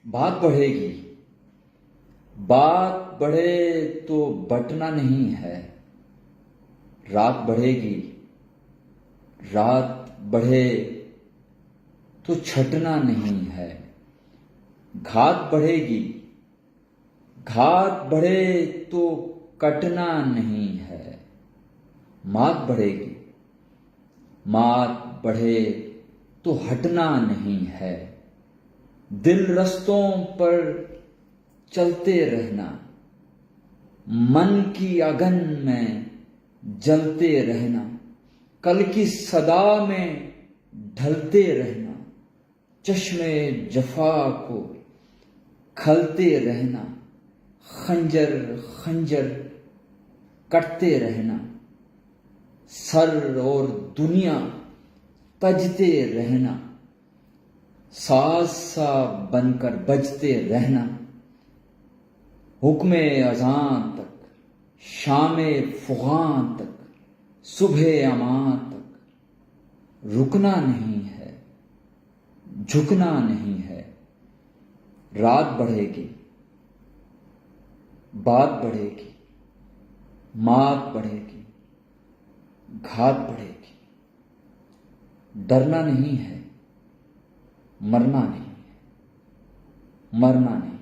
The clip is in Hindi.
बात बढ़ेगी। बात बढ़े तो बटना नहीं है। रात बढ़ेगी। रात बढ़े तो छटना नहीं है। घात बढ़ेगी। घात बढ़े तो कटना नहीं है। मात बढ़ेगी। मात बढ़े तो हटना नहीं है। दिल रस्तों पर चलते रहना, मन की अगन में जलते रहना, कल की सदा में ढलते रहना, चश्मे जफा को खलते रहना, खंजर खंजर कटते रहना, सर और दुनिया तजते रहना, साज सा बनकर बजते रहना, हुक्मे अज़ां तक, शामे फुगां तक, सुबह अमां तक रुकना नहीं है, झुकना नहीं है। रात बढ़ेगी। बात बढ़ेगी। मात बढ़ेगी। घात बढ़ेगी। डरना नहीं है, मरना नहीं है, मरना नहीं।